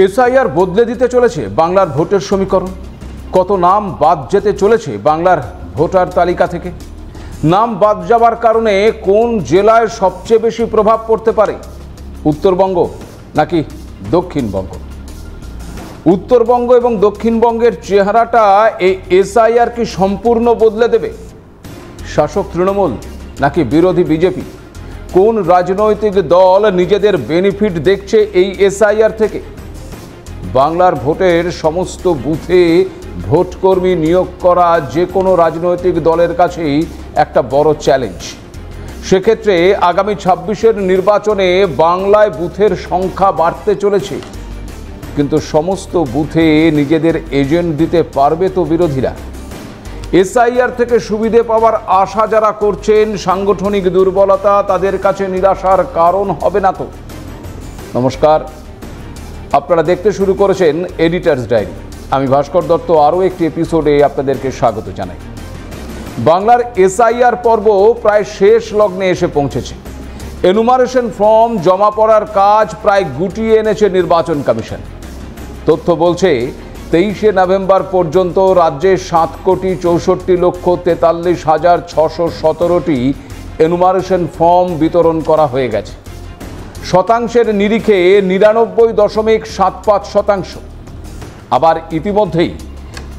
SIR বদলে দিতে চলেছে বাংলার ভোটের সমীকরণ। কত নাম বাদ যেতে চলেছে বাংলার ভোটার তালিকা থেকে। নাম বাদ যাওয়ার কারণে কোন জেলায় সবচেয়ে বেশি প্রভাব পড়তে পারে, উত্তরবঙ্গ নাকি দক্ষিণবঙ্গ? উত্তরবঙ্গ এবং দক্ষিণবঙ্গের চেহারাটা এই এসআইআর কি সম্পূর্ণ বদলে দেবে? শাসক তৃণমূল নাকি বিরোধী বিজেপি? কোন রাজনৈতিক দল নিজেদের বেনিফিট দেখছে এই এসআইআর থেকে? বাংলার ভোটের সমস্ত বুথে ভোটকর্মী নিয়োগ করা যে কোনো রাজনৈতিক দলের কাছেই একটা বড় চ্যালেঞ্জ। সেক্ষেত্রে আগামী ২৬-এর নির্বাচনে বাংলায় বুথের সংখ্যা বাড়তে চলেছে, কিন্তু সমস্ত বুথে নিজেদের এজেন্ট দিতে পারবে তো বিরোধীরা? এসআইআর থেকে সুবিধে পাওয়ার আশা যারা করছেন, সাংগঠনিক দুর্বলতা তাদের কাছে নিরাশার কারণ হবে না তো? নমস্কার, আপনারা দেখতে শুরু করেছেন এডিটার্স ডায়েরি। আমি ভাস্কর দত্ত আরও একটি এপিসোডে আপনাদেরকে স্বাগত জানাই। বাংলার এসআইআর পর্ব প্রায় শেষ লগ্নে এসে পৌঁছেছে। এনুমারেশন ফর্ম জমা পড়ার কাজ প্রায় গুটিয়ে এনেছে নির্বাচন কমিশন। তথ্য বলছে ২৩শে নভেম্বর পর্যন্ত রাজ্যে ৭,৬৪,৪৩,৬১৭টি এনুমারেশন ফর্ম বিতরণ করা হয়ে গেছে। শতাংশের নিরিখে ৯৯.৭৫%। আবার ইতিমধ্যেই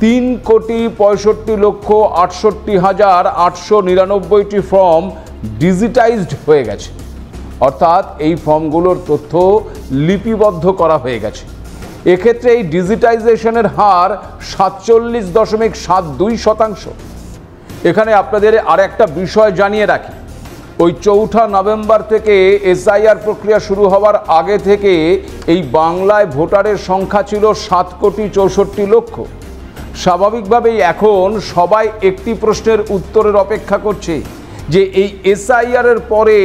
৩,৬৫,৬৮,৮৯৯টি ফর্ম ডিজিটাইজড হয়ে গেছে, অর্থাৎ এই ফর্মগুলোর তথ্য লিপিবদ্ধ করা হয়ে গেছে। এক্ষেত্রে এই ডিজিটাইজেশনের হার ৪৭.৭২%। এখানে আপনাদের আর একটা বিষয় জানিয়ে রাখি, ওই ৪ঠা নভেম্বর থেকে এসআইআর প্রক্রিয়া শুরু হওয়ার আগে থেকে এই বাংলায় ভোটারের সংখ্যা ছিল ৭,৬৪,০০,০০০। স্বাভাবিকভাবেই এখন সবাই একটি প্রশ্নের উত্তরের অপেক্ষা করছে যে এই এসআইআরের পরে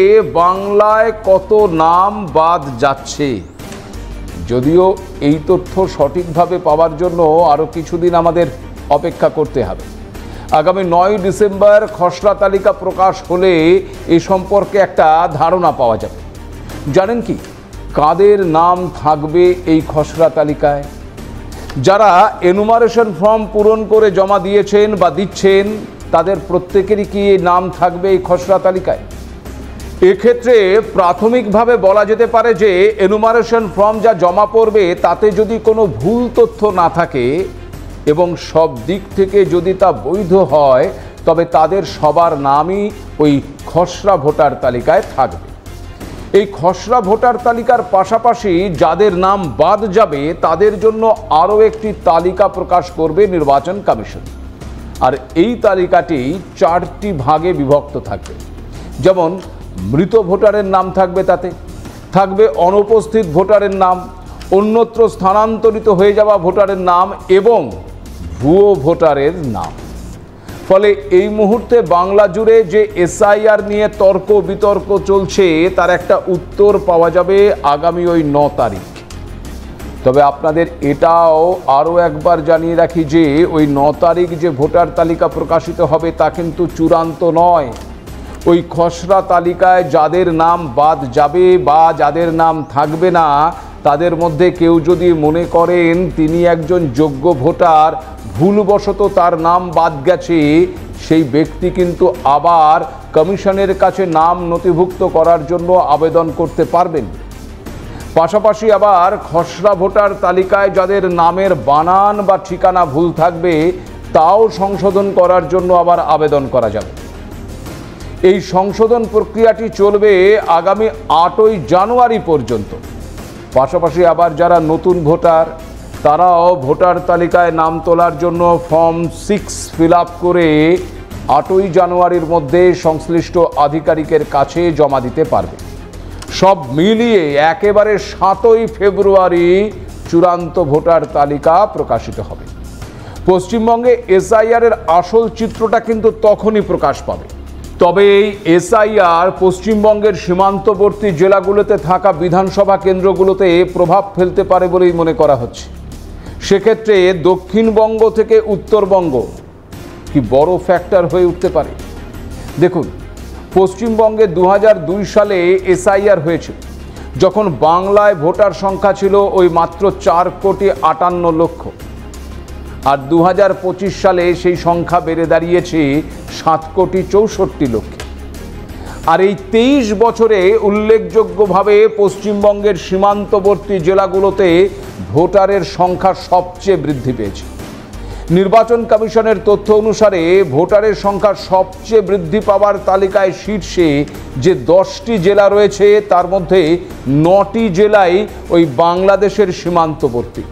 বাংলায় কত নাম বাদ যাচ্ছে। যদিও এই তথ্য সঠিকভাবে পাওয়ার জন্য আরও কিছুদিন আমাদের অপেক্ষা করতে হবে। আগামী ৯ ডিসেম্বর খসড়া তালিকা প্রকাশ হলে এ সম্পর্কে একটা ধারণা পাওয়া যাবে। জানেন কি কাদের নাম থাকবে এই খসড়া তালিকায়? যারা এনুমারেশন ফর্ম পূরণ করে জমা দিয়েছেন বা দিচ্ছেন তাদের প্রত্যেকেরই কি নাম থাকবে এই খসড়া তালিকায়? এক্ষেত্রে প্রাথমিকভাবে বলা যেতে পারে যে এনুমারেশন ফর্ম যা জমা পড়বে তাতে যদি কোনো ভুল তথ্য না থাকে এবং সব দিক থেকে যদি তা বৈধ হয়, তবে তাদের সবার নামই ওই খসড়া ভোটার তালিকায় থাকবে। এই খসড়া ভোটার তালিকার পাশাপাশি যাদের নাম বাদ যাবে তাদের জন্য আরও একটি তালিকা প্রকাশ করবে নির্বাচন কমিশন। আর এই তালিকাটি 4টি ভাগে বিভক্ত থাকবে। যেমন মৃত ভোটারের নাম থাকবে, তাতে থাকবে অনুপস্থিত ভোটারের নাম, অন্যত্র স্থানান্তরিত হয়ে যাওয়া ভোটারের নাম এবং ভুয়ো ভোটারের নাম। ফলে এই মুহূর্তে বাংলা জুড়ে যে এসআইআর নিয়ে তর্ক বিতর্ক চলছে তার একটা উত্তর পাওয়া যাবে আগামী ওই ৯ তারিখ। তবে আপনাদের এটাও আরও একবার জানিয়ে রাখি যে ওই ৯ তারিখ যে ভোটার তালিকা প্রকাশিত হবে তা কিন্তু চূড়ান্ত নয়। ওই খসড়া তালিকায় যাদের নাম বাদ যাবে বা যাদের নাম থাকবে না, তাদের মধ্যে কেউ যদি মনে করেন তিনি একজন যোগ্য ভোটার, ভুলবশত তার নাম বাদ গেছে, সেই ব্যক্তি কিন্তু আবার কমিশনের কাছে নাম নথিভুক্ত করার জন্য আবেদন করতে পারবেন। পাশাপাশি আবার খসড়া ভোটার তালিকায় যাদের নামের বানান বা ঠিকানা ভুল থাকবে তাও সংশোধন করার জন্য আবার আবেদন করা যাবে। এই সংশোধন প্রক্রিয়াটি চলবে আগামী ৮ই জানুয়ারি পর্যন্ত। পাশাপাশি আবার যারা নতুন ভোটার তারাও ভোটার তালিকায় নাম তোলার জন্য ফর্ম 6 ফিল আপ করে ৮ই জানুয়ারির মধ্যে সংশ্লিষ্ট আধিকারিকের কাছে জমা দিতে পারবে। সব মিলিয়ে একেবারে ৭ই ফেব্রুয়ারি চূড়ান্ত ভোটার তালিকা প্রকাশিত হবে। পশ্চিমবঙ্গে এসআইআরের আসল চিত্রটা কিন্তু তখনই প্রকাশ পাবে। তবে এই এসআইআর পশ্চিমবঙ্গের সীমান্তবর্তী জেলাগুলোতে থাকা বিধানসভা কেন্দ্রগুলোতে প্রভাব ফেলতে পারে বলেই মনে করা হচ্ছে। সেক্ষেত্রে দক্ষিণবঙ্গ থেকে উত্তরবঙ্গ কি বড় ফ্যাক্টর হয়ে উঠতে পারে? দেখুন, পশ্চিমবঙ্গে ২০০২ সালে এসআইআর হয়েছিল। যখন বাংলায় ভোটার সংখ্যা ছিল ওই মাত্র 4,58,00,000, আর 2025 সালে সেই সংখ্যা বেড়ে দাঁড়িয়েছে 7,64,00,000। আর এই 23 বছরে উল্লেখযোগ্যভাবে পশ্চিমবঙ্গের সীমান্তবর্তী জেলাগুলোতে ভোটারের সংখ্যা সবচেয়ে বৃদ্ধি পেয়েছে। নির্বাচন কমিশনের তথ্য অনুসারে ভোটারের সংখ্যা সবচেয়ে বৃদ্ধি পাওয়ার তালিকায় শীর্ষে যে 10টি জেলা রয়েছে তার মধ্যে 9টি জেলাই ওই বাংলাদেশের সীমান্তবর্তী।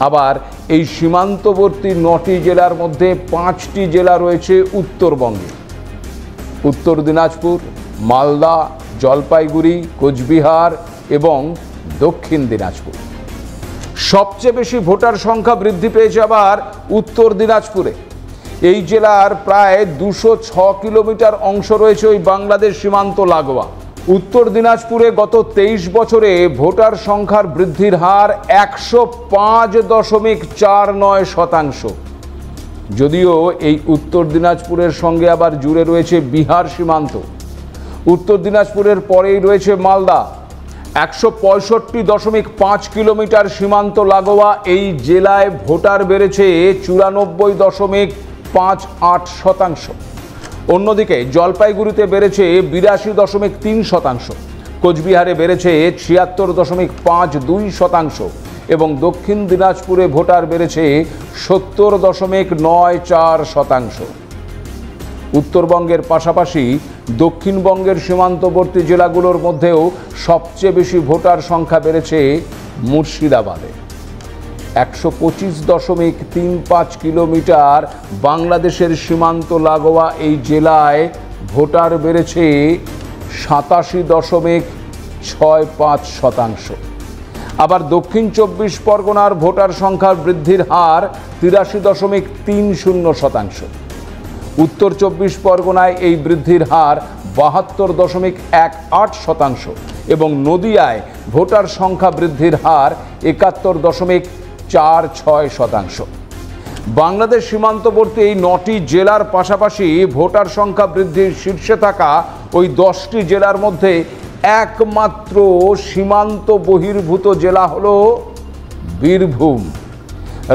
আবার এই সীমান্তবর্তী 9টি জেলার মধ্যে 5টি জেলা রয়েছে উত্তরবঙ্গে: উত্তর দিনাজপুর, মালদা, জলপাইগুড়ি, কোচবিহার এবং দক্ষিণ দিনাজপুর। সবচেয়ে বেশি ভোটার সংখ্যা বৃদ্ধি পেয়েছে আবার উত্তর দিনাজপুরে। এই জেলার প্রায় 206 কিলোমিটার অংশ রয়েছে ওই বাংলাদেশ সীমান্ত লাগোয়া। উত্তর দিনাজপুরে গত 23 বছরে ভোটার সংখ্যার বৃদ্ধির হার 105.49%। যদিও এই উত্তর দিনাজপুরের সঙ্গে আবার জুড়ে রয়েছে বিহার সীমান্ত। উত্তর দিনাজপুরের পরেই রয়েছে মালদা। 165.5 কিলোমিটার সীমান্ত লাগোয়া এই জেলায় ভোটার বেড়েছে 94.58%। অন্যদিকে জলপাইগুড়িতে বেড়েছে 82.3%, কোচবিহারে বেড়েছে 76.52% এবং দক্ষিণ দিনাজপুরে ভোটার বেড়েছে 70.94%। উত্তরবঙ্গের পাশাপাশি দক্ষিণবঙ্গের সীমান্তবর্তী জেলাগুলোর মধ্যেও সবচেয়ে বেশি ভোটার সংখ্যা বেড়েছে মুর্শিদাবাদে। 125.35 কিলোমিটার বাংলাদেশের সীমান্ত লাগোয়া এই জেলায় ভোটার বেড়েছে 87.65%। আবার দক্ষিণ 24 পরগনার ভোটার সংখ্যার বৃদ্ধির হার 83.30%। উত্তর 24 পরগনায় এই বৃদ্ধির হার 72.18% এবং নদিয়ায় ভোটার সংখ্যা বৃদ্ধির হার 71.46%। বাংলাদেশ সীমান্তবর্তী এই 9টি জেলার পাশাপাশি ভোটার সংখ্যা বৃদ্ধির শীর্ষে থাকা ওই 10টি জেলার মধ্যে একমাত্র সীমান্ত বহির্ভূত জেলা হলো বীরভূম।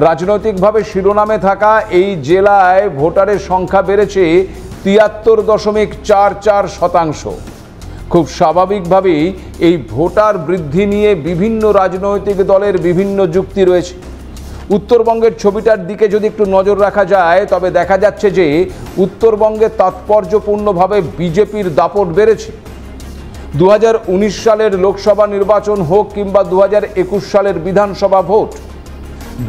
রাজনৈতিকভাবে শিরোনামে থাকা এই জেলায় ভোটারের সংখ্যা বেড়েছে 73.44%। খুব স্বাভাবিকভাবেই এই ভোটার বৃদ্ধি নিয়ে বিভিন্ন রাজনৈতিক দলের বিভিন্ন যুক্তি রয়েছে। উত্তরবঙ্গের ছবিটার দিকে যদি একটু নজর রাখা যায় তবে দেখা যাচ্ছে যে উত্তরবঙ্গে তাৎপর্যপূর্ণভাবে বিজেপির দাপট বেড়েছে। 2019 সালের লোকসভা নির্বাচন হোক কিংবা 2021 সালের বিধানসভা ভোট,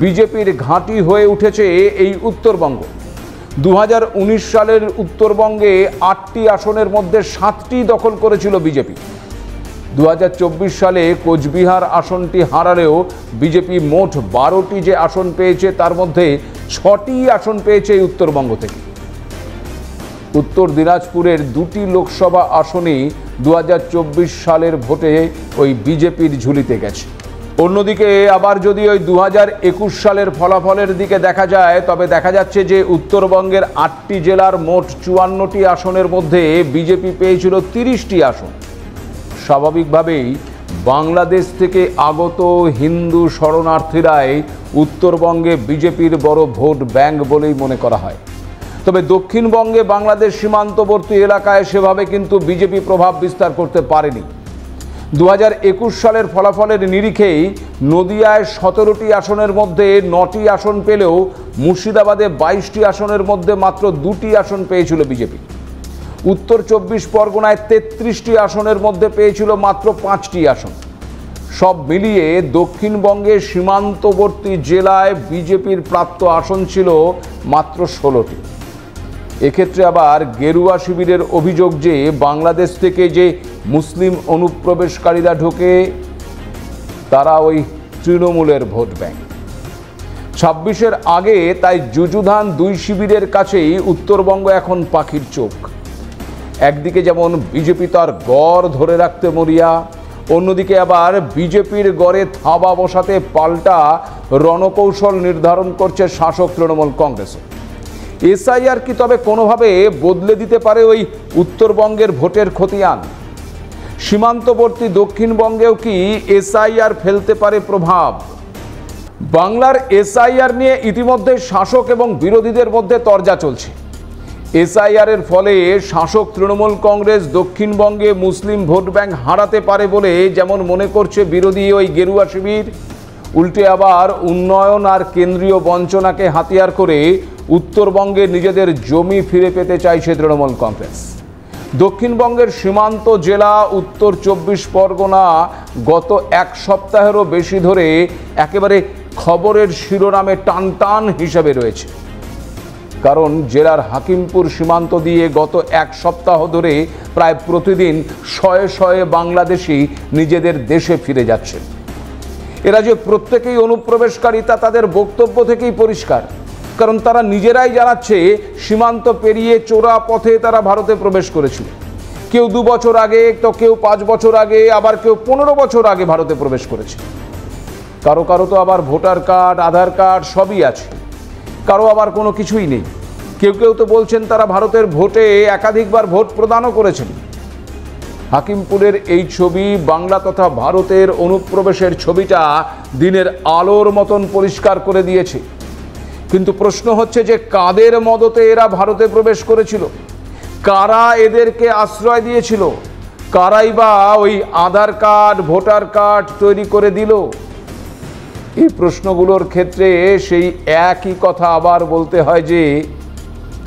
বিজেপির ঘাঁটি হয়ে উঠেছে এই উত্তরবঙ্গ। 2019 সালের উত্তরবঙ্গে 8টি আসনের মধ্যে 7টি দখল করেছিল বিজেপি। 2024 সালে কোচবিহার আসনটি হারালেও বিজেপি মোট 12টি যে আসন পেয়েছে তার মধ্যে 6টি আসন পেয়েছে এই উত্তরবঙ্গ থেকে। উত্তর দিনাজপুরের 2টি লোকসভা আসনই 2024 সালের ভোটে ওই বিজেপির ঝুলিতে গেছে। অন্যদিকে আবার যদি ওই 2021 সালের ফলাফলের দিকে দেখা যায় তবে দেখা যাচ্ছে যে উত্তরবঙ্গের 8টি জেলার মোট 54টি আসনের মধ্যে বিজেপি পেয়েছিল 30টি আসন। স্বাভাবিকভাবেই বাংলাদেশ থেকে আগত হিন্দু শরণার্থীরাই উত্তরবঙ্গে বিজেপির বড় ভোট ব্যাংক বলেই মনে করা হয়। তবে দক্ষিণবঙ্গে বাংলাদেশ সীমান্তবর্তী এলাকায় সেভাবে কিন্তু বিজেপি প্রভাব বিস্তার করতে পারেনি। 2021 সালের ফলাফলের নিরিখেই নদিয়ায় 17টি আসনের মধ্যে 9টি আসন পেলেও মুর্শিদাবাদে 22টি আসনের মধ্যে মাত্র 2টি আসন পেয়েছিল বিজেপি। উত্তর 24 পরগনায় 33টি আসনের মধ্যে পেয়েছিল মাত্র 5টি আসন। সব মিলিয়ে দক্ষিণবঙ্গের সীমান্তবর্তী জেলায় বিজেপির প্রাপ্ত আসন ছিল মাত্র 16টি। এক্ষেত্রে আবার গেরুয়া শিবিরের অভিযোগ যে বাংলাদেশ থেকে যে মুসলিম অনুপ্রবেশকারীরা ঢোকে তারা ওই তৃণমূলের ভোট ব্যাংক। 26-এর আগে তাই যুযুধান 2 শিবিরের কাছেই উত্তরবঙ্গ এখন পাখির চোখ। একদিকে যেমন বিজেপি তার গড় ধরে রাখতে মরিয়া, অন্যদিকে আবার বিজেপির গড়ে থাবা বসাতে পাল্টা রণকৌশল নির্ধারণ করছে শাসক তৃণমূল কংগ্রেস। এসআইআর কি তবে কোনোভাবে বদলে দিতে পারে ওই উত্তরবঙ্গের ভোটের খতিয়ান? সীমান্তবর্তী দক্ষিণবঙ্গেও কি এসআইআর ফেলতে পারে প্রভাব? বাংলার এসআইআর নিয়ে ইতিমধ্যে শাসক এবং বিরোধীদের মধ্যে তরজা চলছে। এসআইআর এর ফলে শাসক তৃণমূল কংগ্রেস দক্ষিণবঙ্গে মুসলিম ভোট ব্যাংক হারাতে পারে বলে যেমন মনে করছে বিরোধী ওই গেরুয়া শিবির, উল্টে আবার উন্নয়ন আর কেন্দ্রীয় বঞ্চনাকে হাতিয়ার করে উত্তরবঙ্গে নিজেদের জমি ফিরে পেতে চাইছে তৃণমূল কংগ্রেস। দক্ষিণবঙ্গের সীমান্ত জেলা উত্তর 24 পরগনা গত এক সপ্তাহেরও বেশি ধরে একেবারে খবরের শিরোনামে টানটান হিসেবে রয়েছে। কারণ জেলার হাকিমপুর সীমান্ত দিয়ে গত এক সপ্তাহ ধরে প্রায় প্রতিদিন শয়ে শয়ে বাংলাদেশি নিজেদের দেশে ফিরে যাচ্ছে। এরা যে প্রত্যেকেই অনুপ্রবেশকারী তা তাদের বক্তব্য থেকেই পরিষ্কার। কারণ তারা নিজেরাই জানাচ্ছে সীমান্ত পেরিয়ে চোরা পথে তারা ভারতে প্রবেশ করেছিল। কেউ 2 বছর আগে, তো কেউ 5 বছর আগে, আবার কেউ 15 বছর আগে ভারতে প্রবেশ করেছে। কারো কারো তো আবার ভোটার কার্ড, আধার কার্ড সবই আছে, কারো আবার কোনো কিছুই নেই। কেউ কেউ তো বলছেন তারা ভারতের ভোটে একাধিকবার ভোট প্রদানও করেছেন। হাকিমপুরের এই ছবি বাংলা তথা ভারতের অনুপ্রবেশের ছবিটা দিনের আলোর মতন পরিষ্কার করে দিয়েছে। কিন্তু প্রশ্ন হচ্ছে যে কাদের মদতে এরা ভারতে প্রবেশ করেছিল, কারা এদেরকে আশ্রয় দিয়েছিল, কারাই বা ওই আধার কার্ড, ভোটার কার্ড তৈরি করে দিল? এই প্রশ্নগুলোর ক্ষেত্রে সেই একই কথা আবার বলতে হয় যে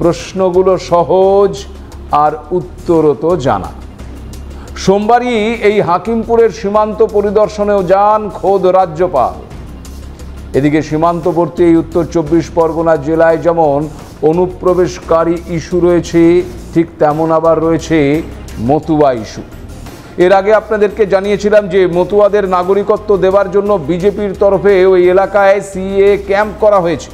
প্রশ্নগুলো সহজ আর উত্তরও তো জানা। সোমবারই এই হাকিমপুরের সীমান্ত পরিদর্শনেও যান খোদ রাজ্যপাল। এদিকে সীমান্তবর্তী এই উত্তর 24 পরগনা জেলায় যেমন অনুপ্রবেশকারী ইস্যু রয়েছে, ঠিক তেমন আবার রয়েছে মতুয়া ইস্যু। এর আগে আপনাদেরকে জানিয়েছিলাম যে মতুয়াদের নাগরিকত্ব দেওয়ার জন্য বিজেপির তরফে ওই এলাকায় সিএ ক্যাম্প করা হয়েছে।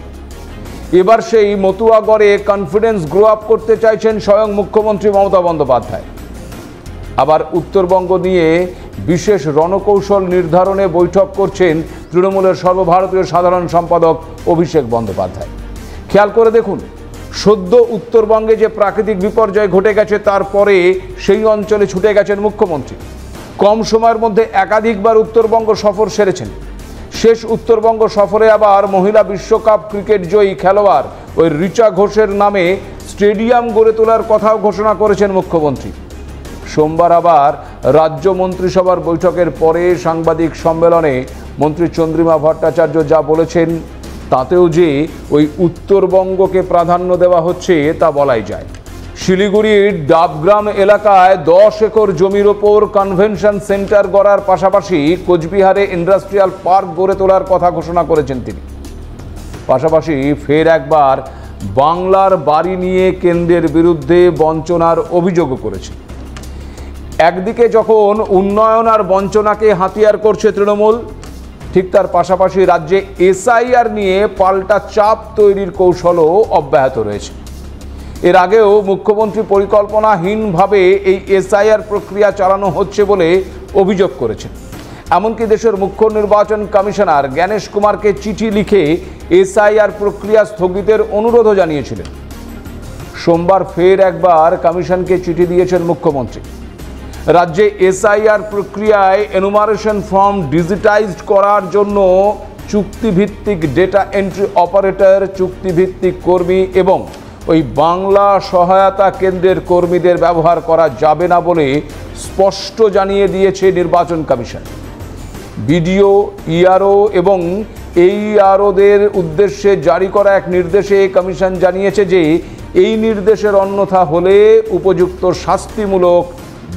এবার সেই মতুয়াগড়ে কনফিডেন্স গ্রো আপ করতে চাইছেন স্বয়ং মুখ্যমন্ত্রী মমতা বন্দ্যোপাধ্যায়। আবার উত্তরবঙ্গ নিয়ে বিশেষ রণকৌশল নির্ধারণে বৈঠক করছেন তৃণমূলের সর্বভারতীয় সাধারণ সম্পাদক অভিষেক বন্দ্যোপাধ্যায়। খেয়াল করে দেখুন, সদ্য উত্তরবঙ্গে যে প্রাকৃতিক বিপর্যয় ঘটে গেছে তারপরে সেই অঞ্চলে ছুটে গেছেন মুখ্যমন্ত্রী। কম সময়ের মধ্যে একাধিকবার উত্তরবঙ্গ সফর সেরেছেন। শেষ উত্তরবঙ্গ সফরে আবার মহিলা বিশ্বকাপ ক্রিকেট জয়ী খেলোয়াড় ওই রিচা ঘোষের নামে স্টেডিয়াম গড়ে তোলার কথাও ঘোষণা করেছেন মুখ্যমন্ত্রী। সোমবার আবার রাজ্য মন্ত্রিসভার বৈঠকের পরে সাংবাদিক সম্মেলনে মন্ত্রী চন্দ্রিমা ভট্টাচার্য যা বলেছেন তাতেও যে ওই উত্তরবঙ্গকে প্রাধান্য দেওয়া হচ্ছে তা বলাই যায়। শিলিগুড়ির ডাবগ্রাম এলাকায় 10 একর জমির ওপর কনভেনশন সেন্টার গড়ার পাশাপাশি কোচবিহারে ইন্ডাস্ট্রিয়াল পার্ক গড়ে তোলার কথা ঘোষণা করেছেন তিনি। পাশাপাশি ফের একবার বাংলার বাড়ি নিয়ে কেন্দ্রের বিরুদ্ধে বঞ্চনার অভিযোগও করেছেন। একদিকে যখন উন্নয়ন আর বঞ্চনাকে হাতিয়ার করছে তৃণমূল, ঠিক তার পাশাপাশি রাজ্যে এসআইআর নিয়ে পাল্টা চাপ তৈরির কৌশলও অব্যাহত রয়েছে। এর আগেও মুখ্যমন্ত্রী পরিকল্পনাহীনভাবে এই এসআইআর প্রক্রিয়া চালানো হচ্ছে বলে অভিযোগ করেছেন। এমনকি দেশের মুখ্য নির্বাচন কমিশনার জ্ঞানেশ কুমারকে চিঠি লিখে এসআইআর প্রক্রিয়া স্থগিতের অনুরোধও জানিয়েছিলেন। সোমবার ফের একবার কমিশনকে চিঠি দিয়েছেন মুখ্যমন্ত্রী। রাজ্যে এসআইআর প্রক্রিয়ায় এনুমারেশন ফর্ম ডিজিটাইজড করার জন্য চুক্তিভিত্তিক ডেটা এন্ট্রি অপারেটর, চুক্তিভিত্তিক কর্মী এবং ওই বাংলা সহায়তা কেন্দ্রের কর্মীদের ব্যবহার করা যাবে না বলে স্পষ্ট জানিয়ে দিয়েছে নির্বাচন কমিশন। বিডিও, ইআরও এবং এইআরওদের উদ্দেশ্যে জারি করা এক নির্দেশে কমিশন জানিয়েছে যে এই নির্দেশের অন্যথা হলে উপযুক্ত শাস্তিমূলক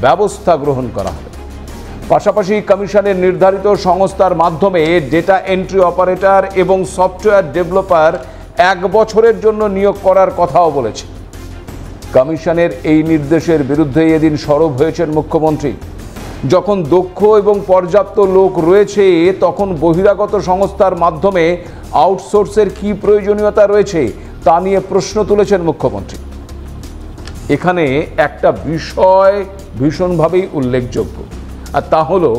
ব্যবস্থা গ্রহণ করা হবে। পাশাপাশি কমিশনের নির্ধারিত সংস্থার মাধ্যমে ডেটা এন্ট্রি অপারেটর এবং সফটওয়্যার ডেভেলপার 1 বছরের জন্য নিয়োগ করার কথাও বলেছে। কমিশনের এই নির্দেশের বিরুদ্ধে এদিন সরব হয়েছেন মুখ্যমন্ত্রী। যখন দক্ষ এবং পর্যাপ্ত লোক রয়েছে তখন বহিরাগত সংস্থার মাধ্যমে আউটসোর্সের কি প্রয়োজনীয়তা রয়েছে তা নিয়ে প্রশ্ন তুলেছেন মুখ্যমন্ত্রী। এখানে একটা বিষয় ভীষণভাবেই উল্লেখযোগ্য, আর তা হলো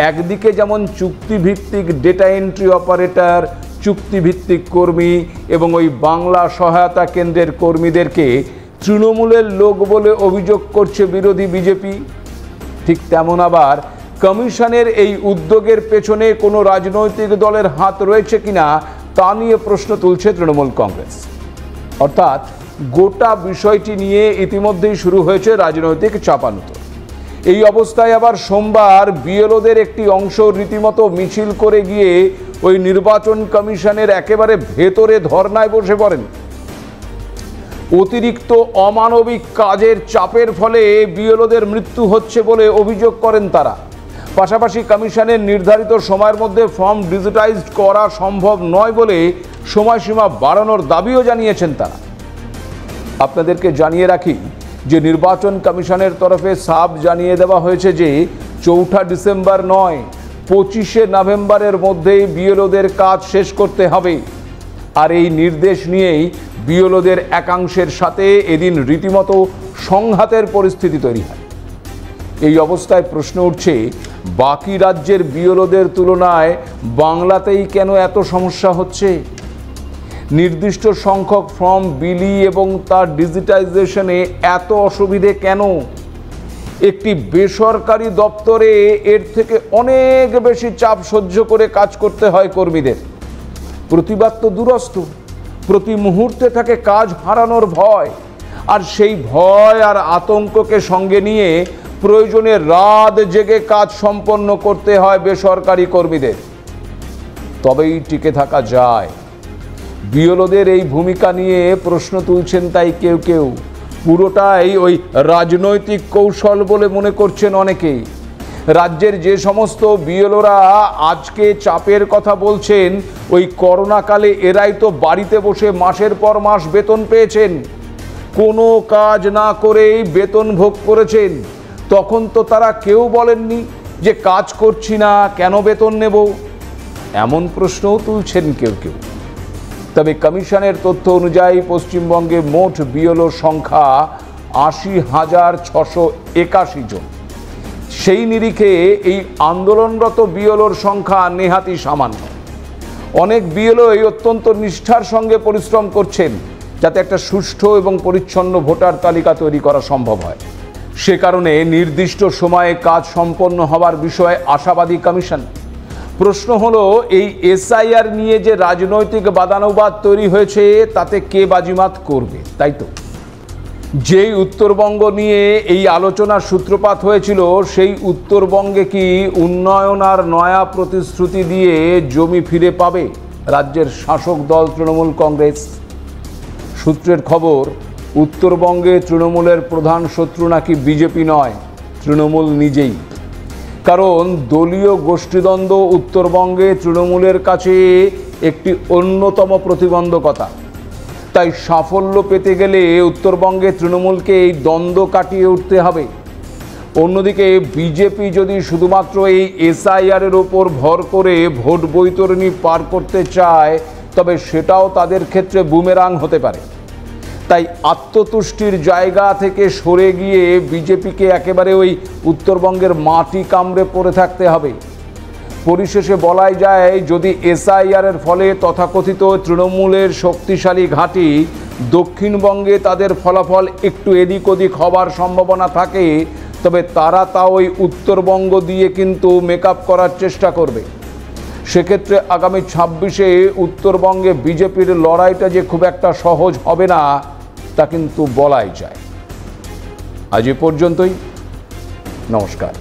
একদিকে যেমন চুক্তিভিত্তিক ডেটা এন্ট্রি অপারেটর, চুক্তিভিত্তিক কর্মী এবং ওই বাংলা সহায়তা কেন্দ্রের কর্মীদেরকে তৃণমূলের লোক বলে অভিযোগ করছে বিরোধী বিজেপি, ঠিক তেমন আবার কমিশনের এই উদ্যোগের পেছনে কোনো রাজনৈতিক দলের হাত রয়েছে কিনা তা নিয়ে প্রশ্ন তুলছে তৃণমূল কংগ্রেস। অর্থাৎ গোটা বিষয়টি নিয়ে ইতিমধ্যেই শুরু হয়েছে রাজনৈতিক চাপানুতোর। এই অবস্থায় আবার সোমবার বিএলওদের একটি অংশ রীতিমতো মিছিল করে গিয়ে ওই নির্বাচন কমিশনের একেবারে ভেতরে ধর্নায় বসে পড়েন। অতিরিক্ত অমানবিক কাজের চাপের ফলে বিএলওদের মৃত্যু হচ্ছে বলে অভিযোগ করেন তারা। পাশাপাশি কমিশনের নির্ধারিত সময়ের মধ্যে ফর্ম ডিজিটাইজড করা সম্ভব নয় বলে সময়সীমা বাড়ানোর দাবিও জানিয়েছেন তারা। আপনাদেরকে জানিয়ে রাখি যে নির্বাচন কমিশনের তরফে সাফ জানিয়ে দেওয়া হয়েছে যে 4 ডিসেম্বর নয় 25 নভেম্বরের মধ্যেই বিএলওদের কাজ শেষ করতে হবে। আর এই নির্দেশ নিয়েই বিএলওদের একাংশের সাথে এদিন রীতিমতো সংঘাতের পরিস্থিতি তৈরি হয়। এই অবস্থায় প্রশ্ন উঠছে, বাকি রাজ্যের বিএলওদের তুলনায় বাংলাতেই কেন এত সমস্যা হচ্ছে? নির্দিষ্ট সংখ্যক ফর্ম বিলি এবং তার ডিজিটাইজেশনে এত অসুবিধে কেন? একটি বেসরকারি দপ্তরে এর থেকে অনেক বেশি চাপ সহ্য করে কাজ করতে হয় কর্মীদের। প্রতিবাদ তো দূরস্থ, প্রতি মুহূর্তে থাকে কাজ হারানোর ভয়, আর সেই ভয় আর আতঙ্ককে সঙ্গে নিয়ে প্রয়োজনে রাত জেগে কাজ সম্পন্ন করতে হয় বেসরকারি কর্মীদের, তবেই টিকে থাকা যায়। বিএলওদের এই ভূমিকা নিয়ে প্রশ্ন তুলছেন তাই কেউ কেউ পুরোটাই ওই রাজনৈতিক কৌশল বলে মনে করছেন অনেকেই। রাজ্যের যে সমস্ত বিএলওরা আজকে চাপের কথা বলছেন, ওই করোনাকালে এরাই তো বাড়িতে বসে মাসের পর মাস বেতন পেয়েছেন, কোনো কাজ না করেই বেতন ভোগ করেছেন। তখন তো তারা কেউ বলেননি যে কাজ করছি না কেন বেতন নেব, এমন প্রশ্নও তুলছেন কেউ কেউ। তবে কমিশনের তথ্য অনুযায়ী পশ্চিমবঙ্গে মোট বিএলও সংখ্যা 80,681 জন। সেই নিরিখে এই আন্দোলনরত বিএলওর সংখ্যা নেহাতি সামান্য। অনেক বিএলওই অত্যন্ত নিষ্ঠার সঙ্গে পরিশ্রম করছেন যাতে একটা সুষ্ঠু এবং পরিচ্ছন্ন ভোটার তালিকা তৈরি করা সম্ভব হয়। সে কারণে নির্দিষ্ট সময়ে কাজ সম্পন্ন হওয়ার বিষয়ে আশাবাদী কমিশন। প্রশ্ন হলো, এই এসআইআর নিয়ে যে রাজনৈতিক বাদানুবাদ তৈরি হয়েছে তাতে কে বাজিমাত করবে, তাই তো? যেই উত্তরবঙ্গ নিয়ে এই আলোচনার সূত্রপাত হয়েছিল, সেই উত্তরবঙ্গে কি উন্নয়ন আর নয়া প্রতিশ্রুতি দিয়ে জমি ফিরে পাবে রাজ্যের শাসক দল তৃণমূল কংগ্রেস? সূত্রের খবর, উত্তরবঙ্গে তৃণমূলের প্রধান শত্রু নাকি বিজেপি নয়, তৃণমূল নিজেই। কারণ দলীয় গোষ্ঠীদ্বন্দ্ব উত্তরবঙ্গে তৃণমূলের কাছে একটি অন্যতম প্রতিবন্ধকতা। তাই সাফল্য পেতে গেলে উত্তরবঙ্গে তৃণমূলকে এই দ্বন্দ্ব কাটিয়ে উঠতে হবে। অন্যদিকে বিজেপি যদি শুধুমাত্র এই এসআইআরের ওপর ভর করে ভোট বৈতরণী পার করতে চায়, তবে সেটাও তাদের ক্ষেত্রে বুমেরাং হতে পারে। তাই আত্মতুষ্টির জায়গা থেকে সরে গিয়ে বিজেপিকে একেবারে ওই উত্তরবঙ্গের মাটি কামড়ে পড়ে থাকতে হবে। পরিশেষে বলাই যায়, যদি এসআইআরের ফলে তথাকথিত তৃণমূলের শক্তিশালী ঘাঁটি দক্ষিণবঙ্গে তাদের ফলাফল একটু এদিক ওদিক হবার সম্ভাবনা থাকে, তবে তারা তা ওই উত্তরবঙ্গ দিয়ে কিন্তু মেকআপ করার চেষ্টা করবে। সেক্ষেত্রে আগামী 26-এ উত্তরবঙ্গে বিজেপির লড়াইটা যে খুব একটা সহজ হবে না তা কিন্তু বলাই যায়। আজ এ পর্যন্তই, নমস্কার।